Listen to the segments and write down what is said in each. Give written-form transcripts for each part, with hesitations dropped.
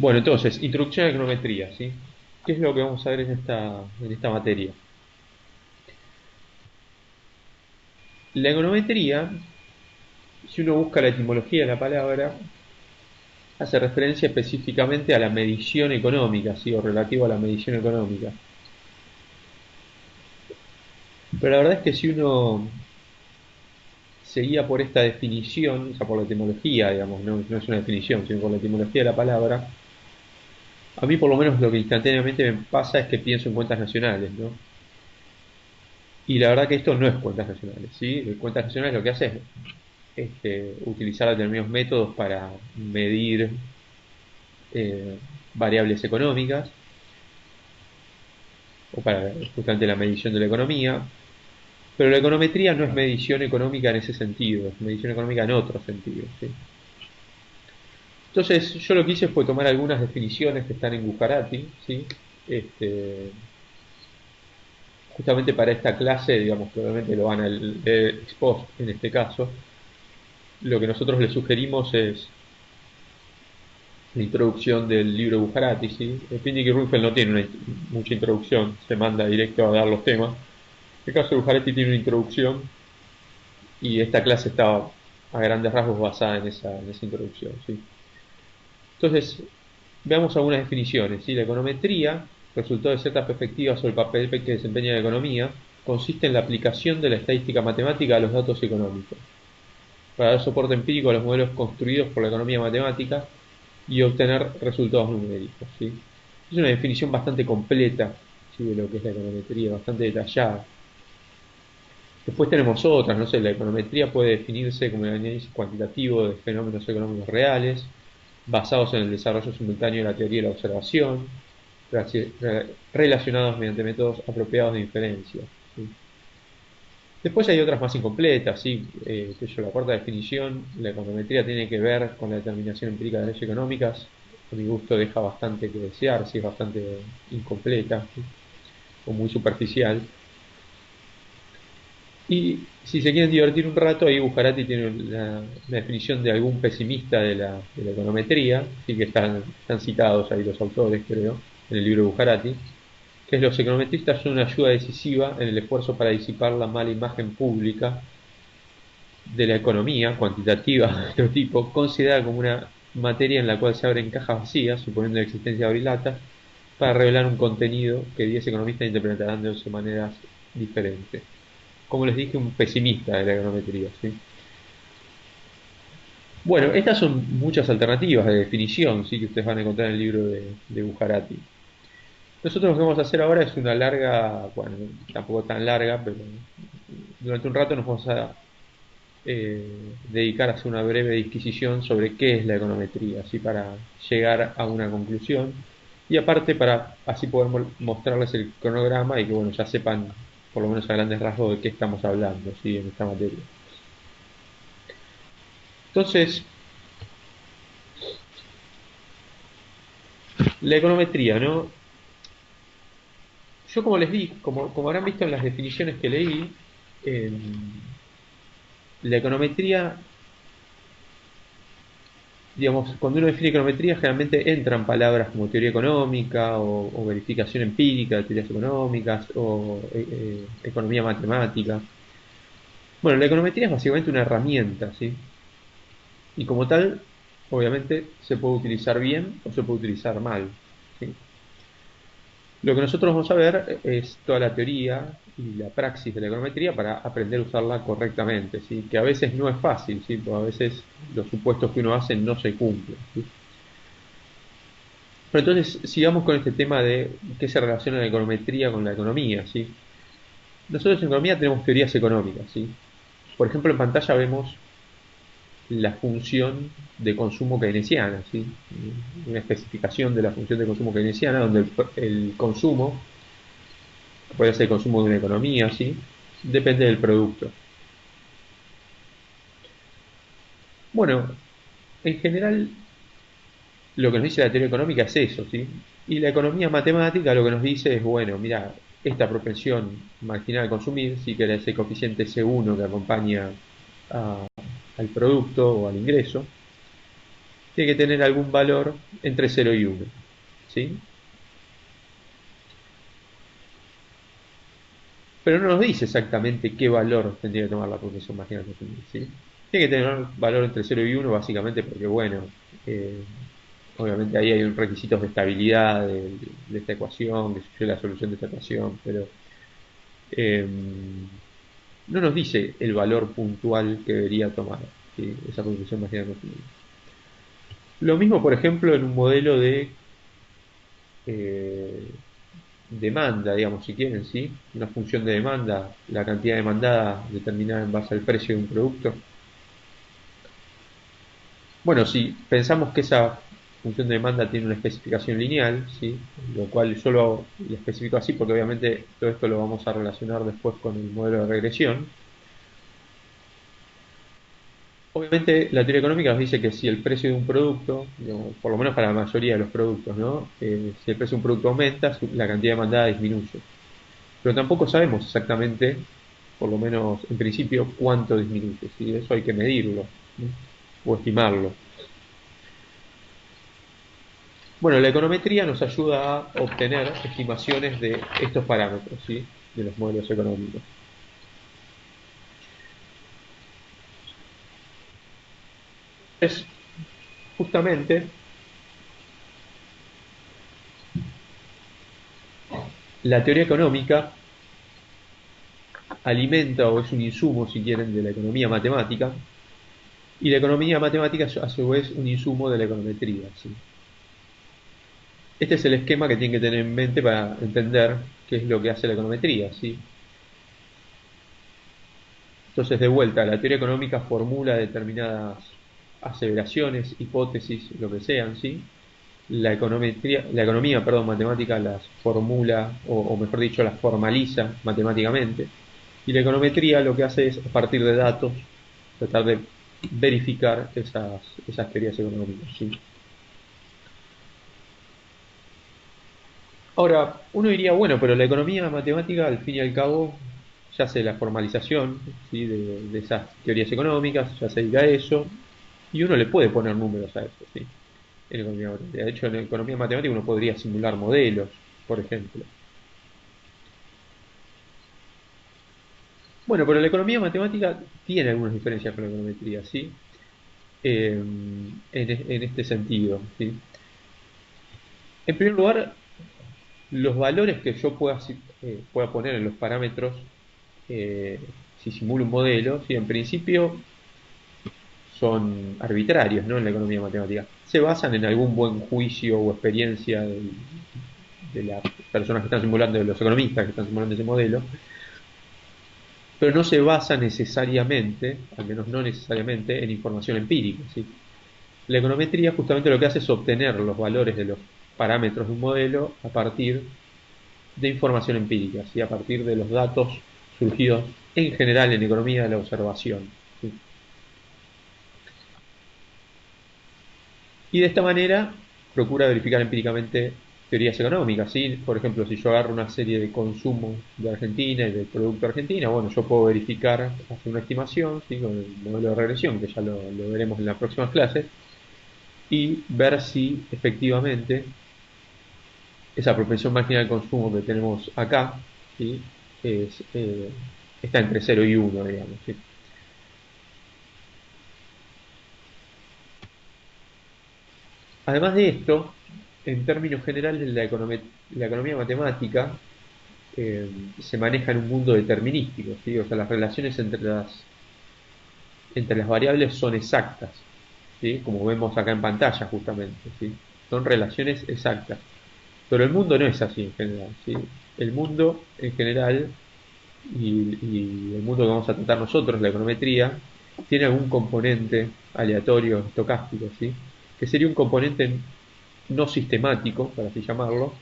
Bueno, entonces, introducción a la econometría, ¿sí? ¿Qué es lo que vamos a ver en esta materia? La econometría, si uno busca la etimología de la palabra, hace referencia específicamente a la medición económica, ¿sí? O relativo a la medición económica. Pero la verdad es que si uno seguía por esta definición, o sea, por la etimología, digamos, no es una definición, sino por la etimología de la palabra, a mí por lo menos lo que instantáneamente me pasa es que pienso en cuentas nacionales, ¿no? Y la verdad que esto no es cuentas nacionales, ¿sí? Cuentas nacionales lo que hace es utilizar determinados métodos para medir eh, variables económicas o para justamente la medición de la economía, pero la econometría no es Claro. medición económica en ese sentido, es medición económica en otro sentido, ¿sí? Entonces yo lo que hice fue tomar algunas definiciones que están en Gujarati, ¿sí? Este, justamente para esta clase, digamos, que obviamente lo van a leer expost en este caso, lo que nosotros le sugerimos es la introducción del libro de Bujarati, ¿sí? Pindick y Ruffel no tiene mucha introducción, se manda directo a dar los temas. El caso de Bujarati tiene una introducción y esta clase estaba a grandes rasgos basada en esa introducción, ¿sí? Entonces, veamos algunas definiciones, ¿sí? La econometría, resultado de ciertas perspectivas sobre el papel que desempeña la economía, consiste en la aplicación de la estadística matemática a los datos económicos, para dar soporte empírico a los modelos construidos por la economía matemática y obtener resultados numéricos, ¿sí? Es una definición bastante completa, ¿sí? De lo que es la econometría, bastante detallada. Después tenemos otras, no sé, la econometría puede definirse como el análisis cuantitativo de fenómenos económicos reales, basados en el desarrollo simultáneo de la teoría de la observación, relacionados mediante métodos apropiados de inferencia, ¿sí? Después hay otras más incompletas, ¿sí? Que yo, la cuarta definición, la econometría tiene que ver con la determinación empírica de leyes económicas. A mi gusto deja bastante que desear, sí, es bastante incompleta, ¿sí? O muy superficial. Y si se quieren divertir un rato, ahí Bujarati tiene una definición de algún pesimista de la econometría, sí que están citados ahí los autores, creo, en el libro de Bujarati, que es: los econometristas son una ayuda decisiva en el esfuerzo para disipar la mala imagen pública de la economía cuantitativa de otro tipo, considerada como una materia en la cual se abren cajas vacías, suponiendo la existencia de abrilatas, para revelar un contenido que 10 economistas interpretarán de 11 maneras diferentes. Como les dije, un pesimista de la econometría, ¿sí? Bueno, estas son muchas alternativas de definición, ¿sí? Que ustedes van a encontrar en el libro de Bujarati. Nosotros lo que vamos a hacer ahora es una larga, bueno, tampoco tan larga, pero durante un rato nos vamos a dedicar a hacer una breve disquisición sobre qué es la econometría, así para llegar a una conclusión y aparte para así poder mostrarles el cronograma y que bueno, ya sepan por lo menos a grandes rasgos de qué estamos hablando, ¿sí? En esta materia. Entonces, la econometría, ¿no? Yo como les di, como habrán visto en las definiciones que leí, eh, la econometría, digamos, cuando uno define econometría, generalmente entran palabras como teoría económica o verificación empírica de teorías económicas o economía matemática. Bueno, la econometría es básicamente una herramienta, ¿sí? Y como tal, obviamente, se puede utilizar bien o se puede utilizar mal, ¿sí? Lo que nosotros vamos a ver es toda la teoría y la praxis de la econometría para aprender a usarla correctamente, ¿sí? Que a veces no es fácil, ¿sí? Porque a veces los supuestos que uno hace no se cumplen, ¿sí? Pero entonces sigamos con este tema de qué se relaciona la econometría con la economía, ¿sí? Nosotros en economía tenemos teorías económicas, ¿sí? Por ejemplo, en pantalla vemos la función de consumo keynesiana, ¿sí? Una especificación de la función de consumo keynesiana, donde el consumo, puede ser el consumo de una economía, ¿sí? Depende del producto. Bueno, en general, lo que nos dice la teoría económica es eso, ¿sí? Y la economía matemática lo que nos dice es, bueno, mira, esta propensión marginal a consumir, sí que era ese coeficiente C1 que acompaña a- al producto o al ingreso, tiene que tener algún valor entre 0 y 1. ¿Sí? Pero no nos dice exactamente qué valor tendría que tomar la progresión marginal consumible, ¿sí? Tiene que tener valor entre 0 y 1 básicamente porque, bueno, eh, obviamente ahí hay un requisitos de estabilidad de esta ecuación, que es la solución de esta ecuación, pero eh, no nos dice el valor puntual que debería tomar, ¿sí? Esa progresión marginal consumible. Lo mismo, por ejemplo, en un modelo de eh, demanda, digamos, si quieren, ¿sí? Una función de demanda, la cantidad demandada determinada en base al precio de un producto. Bueno, si pensamos que esa función de demanda tiene una especificación lineal, ¿sí? Lo cual yo lo especifico así porque obviamente todo esto lo vamos a relacionar después con el modelo de regresión. Obviamente la teoría económica nos dice que si el precio de un producto, digamos, por lo menos para la mayoría de los productos, ¿no? Si el precio de un producto aumenta, la cantidad demandada disminuye. Pero tampoco sabemos exactamente, por lo menos en principio, cuánto disminuye, ¿sí? Eso hay que medirlo, ¿no? O estimarlo. Bueno, la econometría nos ayuda a obtener estimaciones de estos parámetros, ¿sí? De los modelos económicos. Es justamente la teoría económica alimenta o es un insumo, si quieren, de la economía matemática, y la economía matemática es a su vez un insumo de la econometría, ¿sí? Este es el esquema que tienen que tener en mente para entender qué es lo que hace la econometría, ¿sí? Entonces, de vuelta, la teoría económica formula determinadas aseveraciones, hipótesis, lo que sean, ¿sí? La economía, perdón, matemática las formula, o mejor dicho, las formaliza matemáticamente. Y la econometría lo que hace es, a partir de datos, tratar de verificar esas teorías económicas, ¿sí? Ahora, uno diría, bueno, pero la economía matemática, al fin y al cabo, ya hace la formalización, ¿sí? de esas teorías económicas, ya se dedica a eso, y uno le puede poner números a eso, ¿sí? En economía matemática. De hecho, en economía matemática uno podría simular modelos, por ejemplo. Bueno, pero la economía matemática tiene algunas diferencias con la econometría, ¿sí? En este sentido, ¿sí? En primer lugar, los valores que yo pueda poner en los parámetros, eh, si simulo un modelo, ¿sí? En principio son arbitrarios, ¿no? En la economía matemática. Se basan en algún buen juicio o experiencia de las personas que están simulando, de los economistas que están simulando ese modelo, pero no se basa necesariamente, al menos no necesariamente, en información empírica, ¿sí? La econometría justamente lo que hace es obtener los valores de los parámetros de un modelo a partir de información empírica, ¿sí? A partir de los datos surgidos en general en economía de la observación, ¿sí? Y de esta manera procura verificar empíricamente teorías económicas, ¿sí? Por ejemplo, si yo agarro una serie de consumo de Argentina y del producto de Argentina, bueno, yo puedo verificar, hacer una estimación, ¿sí? Con el modelo de regresión, que ya lo veremos en las próximas clases, y ver si efectivamente esa propensión marginal de consumo que tenemos acá, ¿sí? es, está entre 0 y 1, digamos, ¿sí? Además de esto, en términos generales, la economía matemática se maneja en un mundo determinístico, ¿sí? O sea, las relaciones entre las variables son exactas, ¿sí? Como vemos acá en pantalla justamente, ¿sí? Son relaciones exactas. Pero el mundo no es así en general, ¿sí? El mundo en general y el mundo que vamos a tratar nosotros, la econometría, tiene algún componente aleatorio, estocástico, ¿sí? Que sería un componente no sistemático, para así llamarlo,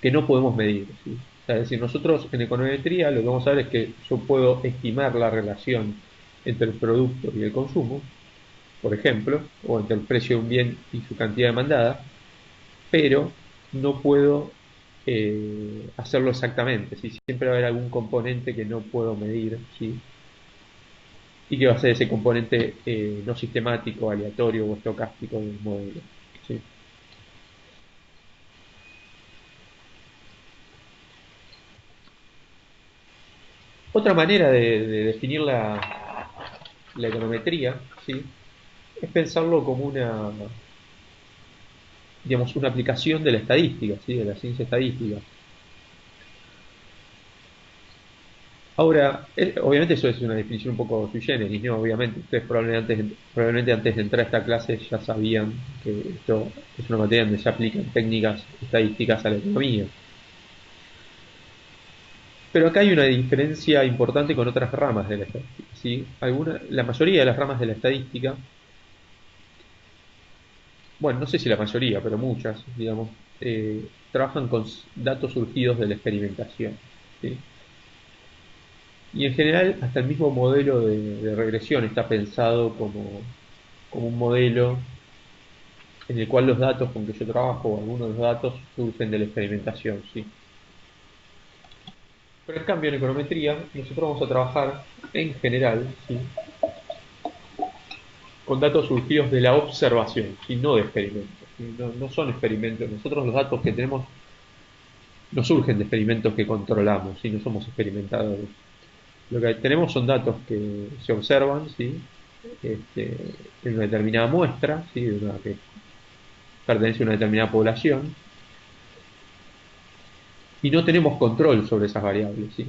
que no podemos medir, ¿sí? O sea, es decir, nosotros en econometría lo que vamos a ver es que yo puedo estimar la relación entre el producto y el consumo, por ejemplo, o entre el precio de un bien y su cantidad demandada, pero no puedo hacerlo exactamente, ¿sí? Siempre va a haber algún componente que no puedo medir, ¿sí? y que va a ser ese componente no sistemático, aleatorio o estocástico del modelo. ¿Sí? Otra manera de definir la econometría, ¿sí? Es pensarlo como digamos, una aplicación de la estadística, ¿sí? De la ciencia estadística. Ahora, obviamente eso es una definición un poco sui generis, ¿no? Obviamente, ustedes probablemente antes de entrar a esta clase ya sabían que esto es una materia donde se aplican técnicas estadísticas a la economía. Pero acá hay una diferencia importante con otras ramas de la estadística, ¿sí? La mayoría de las ramas de la estadística, bueno, no sé si la mayoría, pero muchas, digamos, trabajan con datos surgidos de la experimentación, ¿sí? Y en general, hasta el mismo modelo de regresión está pensado como un modelo en el cual los datos con que yo trabajo, o algunos de los datos, surgen de la experimentación, ¿sí? Pero en cambio, en econometría, nosotros vamos a trabajar en general, ¿sí? Con datos surgidos de la observación, y no de experimentos. ¿Sí? No, no son experimentos. Nosotros los datos que tenemos no surgen de experimentos que controlamos, ¿sí? No somos experimentadores. Lo que tenemos son datos que se observan, ¿sí? En una determinada muestra, ¿sí? Que pertenece a una determinada población, y no tenemos control sobre esas variables, ¿sí?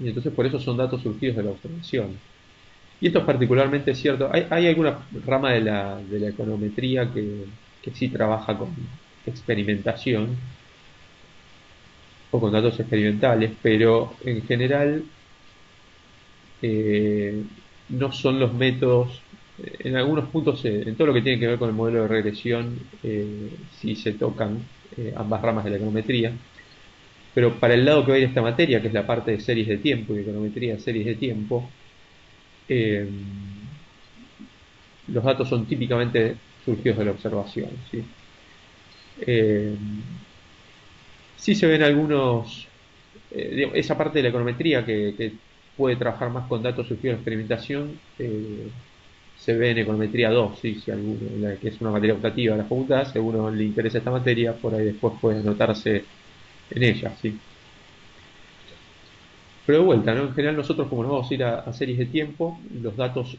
Y entonces por eso son datos surgidos de la observación. Y esto es particularmente cierto. Hay alguna rama de la econometría que sí trabaja con experimentación o con datos experimentales, pero en general eh, no son los métodos. En algunos puntos, en todo lo que tiene que ver con el modelo de regresión, sí se tocan ambas ramas de la econometría. Pero para el lado que va a ir esta materia, que es la parte de series de tiempo y econometría de series de tiempo, eh, los datos son típicamente surgidos de la observación, ¿sí? Eh, sí se ven algunos, digamos, esa parte de la econometría que puede trabajar más con datos surgidos de experimentación, se ve en econometría 2, ¿sí? Si alguno, que es una materia optativa de la facultad, si a alguno le interesa esta materia, por ahí después puede anotarse en ella, ¿sí? Pero de vuelta, ¿no? En general nosotros como nos vamos a ir a series de tiempo, los datos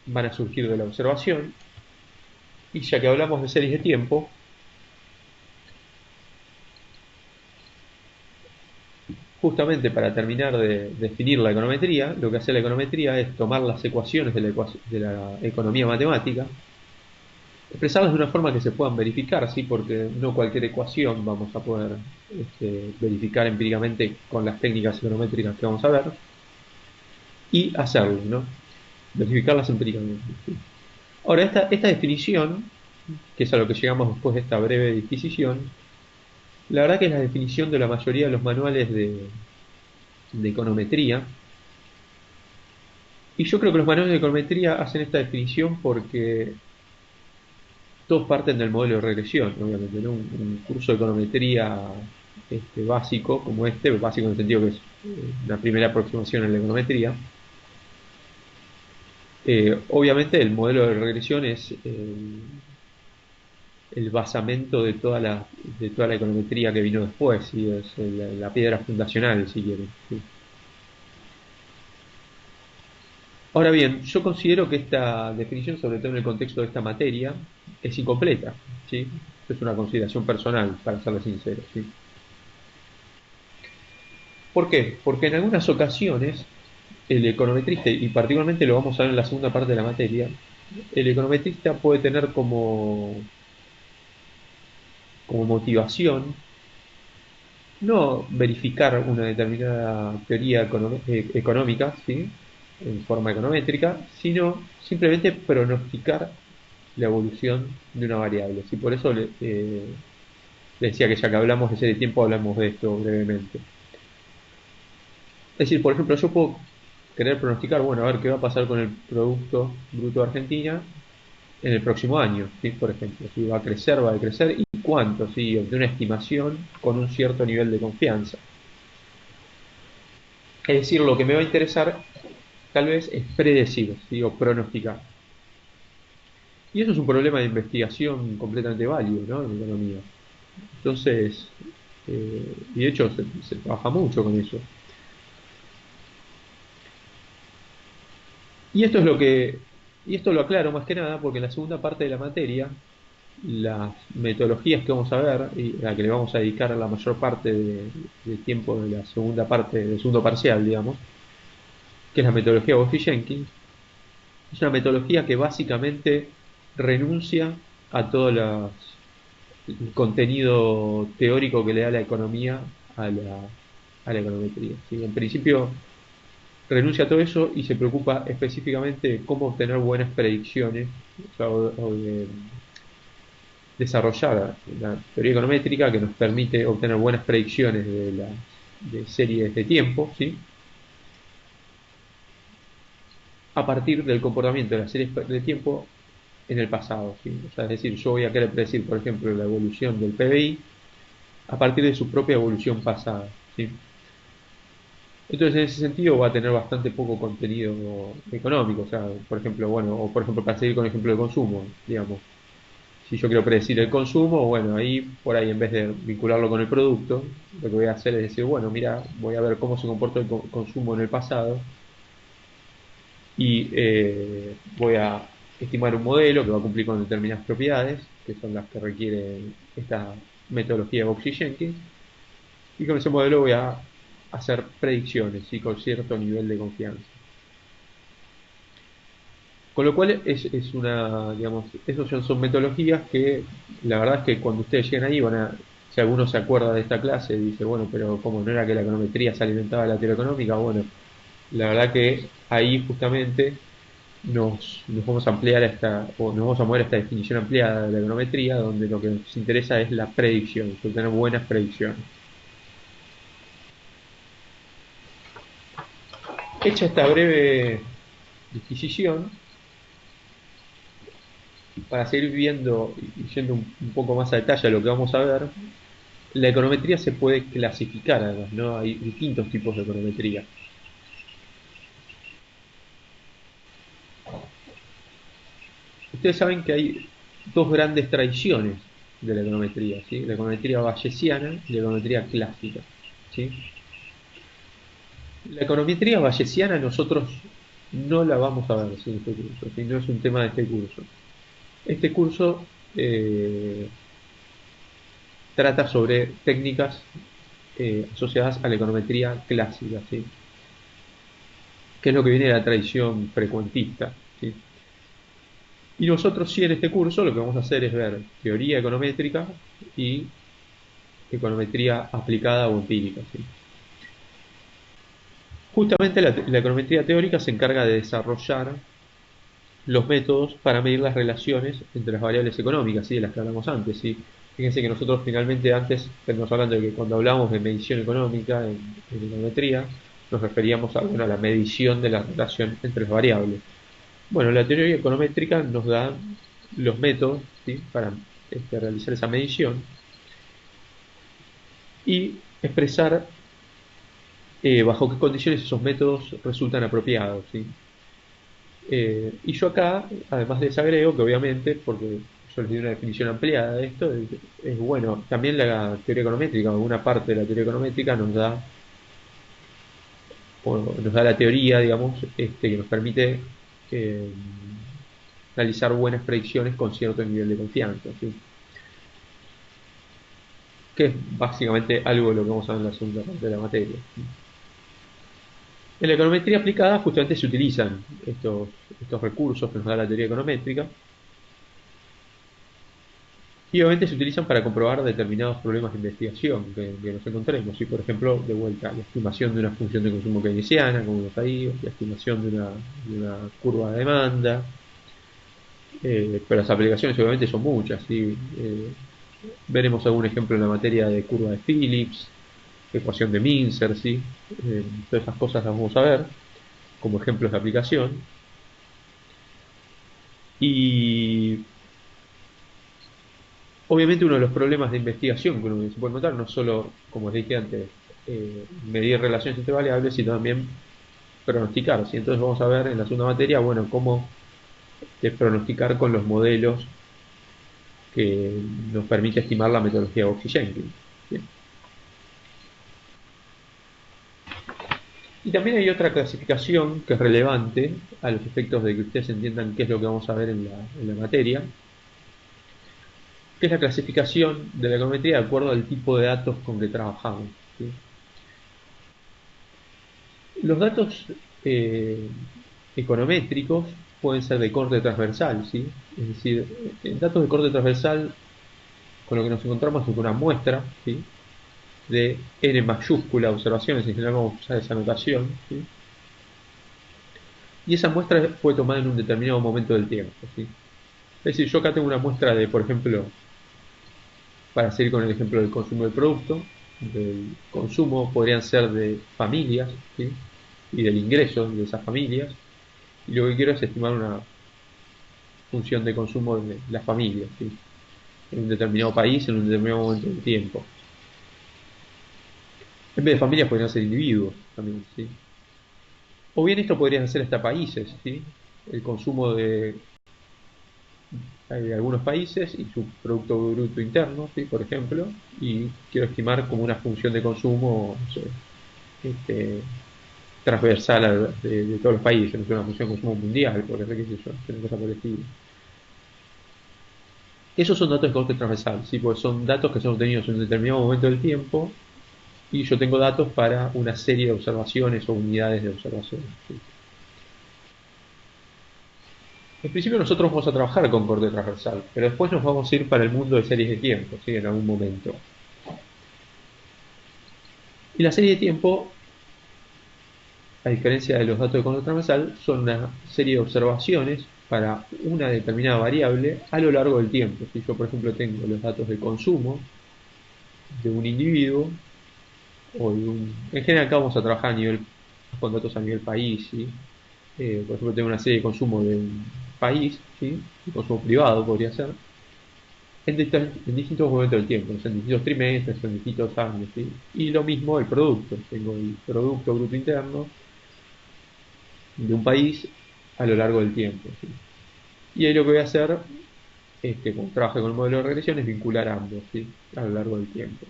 van a surgir de la observación, y ya que hablamos de series de tiempo, justamente para terminar de definir la econometría, lo que hace la econometría es tomar las ecuaciones de la economía matemática, expresarlas de una forma que se puedan verificar, ¿sí? Porque no cualquier ecuación vamos a poder verificar empíricamente con las técnicas econométricas que vamos a ver, y hacerlo, ¿no? Verificarlas empíricamente, ¿sí? Ahora, esta definición, que es a lo que llegamos después de esta breve disquisición, la verdad que es la definición de la mayoría de los manuales de econometría. Y yo creo que los manuales de econometría hacen esta definición porque todos parten del modelo de regresión, obviamente, ¿no? Un curso de econometría básico, como básico en el sentido que es la primera aproximación a la econometría. Obviamente el modelo de regresión es el basamento de toda la econometría que vino después, ¿sí? Es la piedra fundacional, si quieren, ¿sí? Ahora bien, yo considero que esta definición, sobre todo en el contexto de esta materia, es incompleta, ¿sí? Es una consideración personal, para serle sincero, ¿sí? ¿Por qué? Porque en algunas ocasiones el econometrista, y particularmente lo vamos a ver en la segunda parte de la materia, el econometrista puede tener como motivación no verificar una determinada teoría económica, ¿sí? En forma econométrica, sino simplemente pronosticar la evolución de una variable. ¿Sí? Por eso le decía que ya que hablamos de serie de tiempo, hablamos de esto brevemente. Es decir, por ejemplo, yo puedo querer pronosticar, bueno, a ver qué va a pasar con el Producto Bruto de Argentina en el próximo año, ¿sí? Por ejemplo, si va a decrecer y cuánto, ¿sí? De una estimación con un cierto nivel de confianza. Es decir, lo que me va a interesar tal vez es predecir, ¿sí? O pronosticar. Y eso es un problema de investigación completamente válido, ¿no? En economía. Entonces, y de hecho se trabaja mucho con eso. Y esto es lo que, y esto lo aclaro más que nada porque en la segunda parte de la materia, las metodologías que vamos a ver y a la que le vamos a dedicar la mayor parte del tiempo de la segunda parte, del segundo parcial, digamos, que es la metodología Buffy-Jenkins, es una metodología que básicamente renuncia a todo el contenido teórico que le da la economía a la econometría, ¿sí? En principio renuncia a todo eso y se preocupa específicamente de cómo obtener buenas predicciones, o sea, o de desarrollar la teoría econométrica que nos permite obtener buenas predicciones de series de tiempo, ¿sí? A partir del comportamiento de las series de tiempo en el pasado, ¿sí? O sea, es decir, yo voy a querer predecir, por ejemplo, la evolución del PBI a partir de su propia evolución pasada, ¿sí? Entonces, en ese sentido, va a tener bastante poco contenido económico, o sea, por ejemplo, bueno, o por ejemplo, para seguir con el ejemplo de consumo, digamos, si yo quiero predecir el consumo, bueno, ahí por ahí en vez de vincularlo con el producto, lo que voy a hacer es decir, bueno, mira, voy a ver cómo se comportó el consumo en el pasado y voy a estimar un modelo que va a cumplir con determinadas propiedades, que son las que requiere esta metodología de Boxy-Jenkins, y con ese modelo voy a hacer predicciones y con cierto nivel de confianza. Con lo cual es una, digamos, esos ya son metodologías que la verdad es que cuando ustedes llegan ahí van a, si alguno se acuerda de esta clase, dice, bueno, pero ¿cómo no era que la econometría se alimentaba de la teoría económica? Bueno, la verdad que ahí justamente nos vamos a ampliar o nos vamos a mover a esta definición ampliada de la econometría, donde lo que nos interesa es la predicción, tener buenas predicciones. Hecha esta breve disquisición, para seguir viendo y yendo un poco más a detalle a lo que vamos a ver, la econometría se puede clasificar además, ¿no? Hay distintos tipos de econometría. Ustedes saben que hay dos grandes tradiciones de la econometría, ¿sí? La econometría bayesiana y la econometría clásica, ¿sí? La econometría bayesiana nosotros no la vamos a ver en este curso, ¿sí? No es un tema de este curso. Este curso trata sobre técnicas asociadas a la econometría clásica, ¿sí? Que es lo que viene de la tradición frecuentista, ¿sí? Y nosotros sí en este curso lo que vamos a hacer es ver teoría econométrica y econometría aplicada o empírica, ¿sí? Justamente la econometría teórica se encarga de desarrollar los métodos para medir las relaciones entre las variables económicas, ¿sí? De las que hablamos antes, ¿sí? Fíjense que nosotros finalmente antes estamos hablando de que cuando hablamos de medición económica en econometría, nos referíamos a, bueno, a la medición de la relación entre las variables. Bueno, la teoría econométrica nos da los métodos, ¿sí? Para realizar esa medición y expresar bajo qué condiciones esos métodos resultan apropiados, ¿sí? Y yo acá, además les agrego que obviamente, porque yo les di una definición ampliada de esto, es bueno, también la teoría econométrica, alguna parte de la teoría econométrica nos da la teoría, digamos, que nos permite eh, realizar buenas predicciones con cierto nivel de confianza, ¿sí? Que es básicamente algo de lo que vamos a ver en la segunda parte de la materia. En la econometría aplicada justamente se utilizan estos recursos que nos da la teoría econométrica y obviamente se utilizan para comprobar determinados problemas de investigación que nos encontremos. ¿Sí? Por ejemplo, de vuelta, la estimación de una función de consumo keynesiana, como vemos ahí, la estimación de una curva de demanda, pero las aplicaciones obviamente son muchas. ¿Sí? Veremos algún ejemplo en la materia de curva de Phillips, ecuación de Mincer, ¿sí? Todas esas cosas las vamos a ver como ejemplos de aplicación. Y obviamente uno de los problemas de investigación que uno se puede notar no solo, como les dije antes, medir relaciones entre variables, sino también pronosticar, ¿sí? Entonces vamos a ver en la segunda materia, bueno, cómo pronosticar con los modelos que nos permite estimar la metodología de Boxy-Jenkins. ¿Sí? Y también hay otra clasificación que es relevante a los efectos de que ustedes entiendan qué es lo que vamos a ver en la materia, que es la clasificación de la econometría de acuerdo al tipo de datos con que trabajamos. ¿Sí? Los datos eh, econométricos pueden ser de corte transversal, ¿sí? Es decir, en datos de corte transversal, con lo que nos encontramos es con una muestra, ¿sí? De n mayúscula observaciones, en general vamos a usar esa notación, ¿sí? Y esa muestra fue tomada en un determinado momento del tiempo, ¿sí? Es decir, yo acá tengo una muestra de, por ejemplo, para seguir con el ejemplo del consumo del producto, del consumo podrían ser de familias, ¿sí? Y del ingreso de esas familias, y lo que quiero es estimar una función de consumo de las familias, ¿sí? En un determinado país, en un determinado momento del tiempo. En vez de familias podrían ser individuos también, ¿sí? O bien esto podrían ser hasta países, ¿sí? El consumo de algunos países y su Producto Bruto Interno, ¿sí? Por ejemplo, y quiero estimar como una función de consumo, no sé, este, transversal de todos los países, no sé, una función de consumo mundial, por ejemplo, qué sé yo, una cosa por el estilo. Esos son datos de corte transversal, ¿sí? Porque son datos que son obtenidos en un determinado momento del tiempo y yo tengo datos para una serie de observaciones o unidades de observación, ¿sí? En principio nosotros vamos a trabajar con corte transversal, pero después nos vamos a ir para el mundo de series de tiempo, ¿sí? En algún momento. Y la serie de tiempo, a diferencia de los datos de corte transversal, son una serie de observaciones para una determinada variable a lo largo del tiempo. Si yo, por ejemplo, tengo los datos de consumo de un individuo, en general acá vamos a trabajar con datos a nivel país, ¿sí? Por ejemplo, tengo una serie de consumo de un país, ¿sí? De consumo privado podría ser, en distintos momentos del tiempo, en distintos trimestres, en distintos años, ¿sí? Y lo mismo el producto, tengo el Producto Bruto Interno de un país a lo largo del tiempo, ¿sí? Y ahí lo que voy a hacer, cuando trabaje con el modelo de regresión, es vincular ambos, ¿sí? A lo largo del tiempo.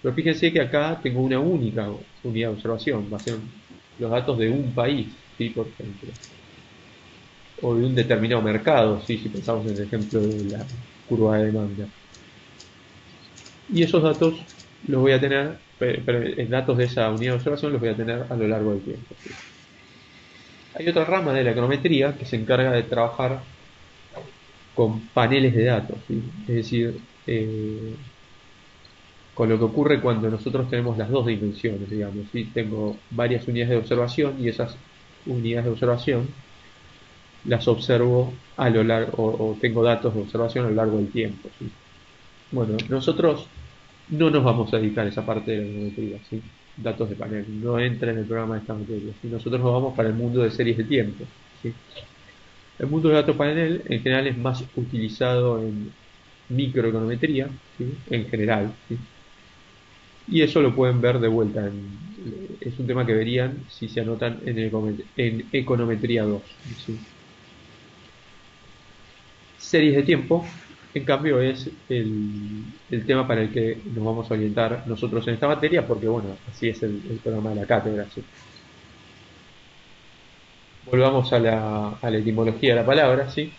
Pero fíjense que acá tengo una única unidad de observación, va a ser los datos de un país, ¿sí? Por ejemplo, o de un determinado mercado, ¿sí? Si pensamos en el ejemplo de la curva de demanda. Y esos datos los voy a tener, pero datos de esa unidad de observación los voy a tener a lo largo del tiempo, ¿sí? Hay otra rama de la econometría que se encarga de trabajar con paneles de datos, ¿sí? Es decir, con lo que ocurre cuando nosotros tenemos las dos dimensiones, digamos, ¿sí? Tengo varias unidades de observación y esas unidades de observación las observo a lo largo, o tengo datos de observación a lo largo del tiempo, ¿sí? Bueno, nosotros no nos vamos a dedicar a esa parte de la econometría, ¿sí? Datos de panel, no entra en el programa de esta materia, ¿sí? Nosotros nos vamos para el mundo de series de tiempo, ¿sí? El mundo de datos panel en general es más utilizado en microeconometría, ¿sí? En general, ¿sí? Y eso lo pueden ver de vuelta. Es un tema que verían si se anotan en Econometría 2, ¿sí? Series de tiempo, en cambio, es el tema para el que nos vamos a orientar nosotros en esta materia, porque bueno, así es el programa de la cátedra, ¿sí? Volvamos a la etimología de la palabra, ¿sí?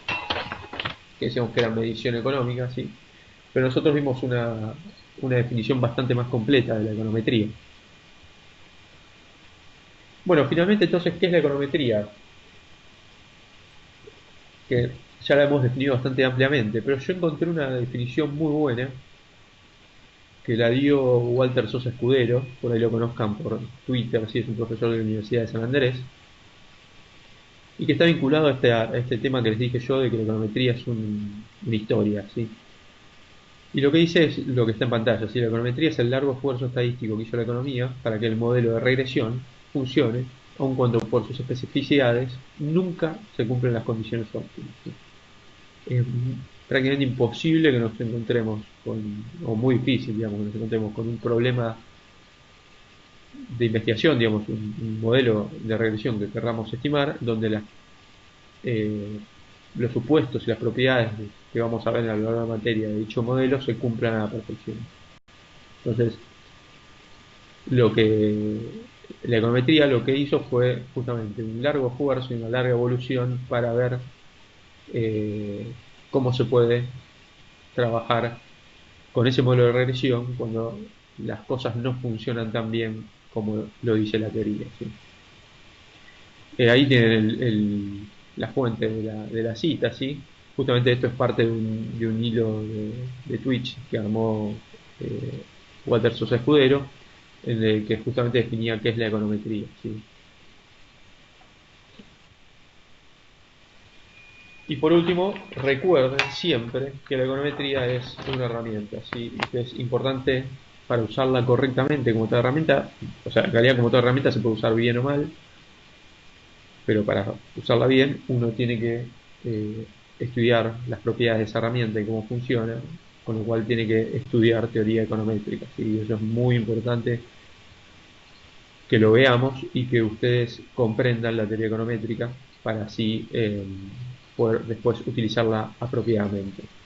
Que decíamos que era medición económica, ¿sí? Pero nosotros vimos una definición bastante más completa de la econometría. Bueno, finalmente entonces, ¿qué es la econometría? Que ya la hemos definido bastante ampliamente, pero yo encontré una definición muy buena que la dio Walter Sosa Escudero, por ahí lo conozcan por Twitter, si es un profesor de la Universidad de San Andrés, y que está vinculado a este tema que les dije yo de que la econometría es una historia, ¿sí? Y lo que dice es lo que está en pantalla, ¿sí? La econometría es el largo esfuerzo estadístico que hizo la economía para que el modelo de regresión funcione, aun cuando por sus especificidades nunca se cumplen las condiciones óptimas, ¿sí? Es prácticamente imposible que nos encontremos con, o muy difícil, digamos, que nos encontremos con un problema de investigación, digamos, un modelo de regresión que querramos estimar, donde eh, los supuestos y las propiedades que vamos a ver a lo largo de la materia de dicho modelo se cumplan a la perfección. Entonces, lo que la econometría lo que hizo fue justamente un largo esfuerzo y una larga evolución para ver eh, cómo se puede trabajar con ese modelo de regresión cuando las cosas no funcionan tan bien como lo dice la teoría. ¿Sí? Ahí tienen la fuente de la cita, ¿sí? Justamente esto es parte de un hilo de Twitch que armó eh, Walter Sosa Escudero, en el que justamente definía qué es la econometría, ¿sí? Y por último, recuerden siempre que la econometría es una herramienta, ¿sí? Y que es importante para usarla correctamente como toda herramienta, o sea, en realidad como toda herramienta se puede usar bien o mal, pero para usarla bien uno tiene que estudiar las propiedades de esa herramienta y cómo funciona, con lo cual tiene que estudiar teoría econométrica, ¿sí? Eso es muy importante que lo veamos y que ustedes comprendan la teoría econométrica para así poder después utilizarla apropiadamente.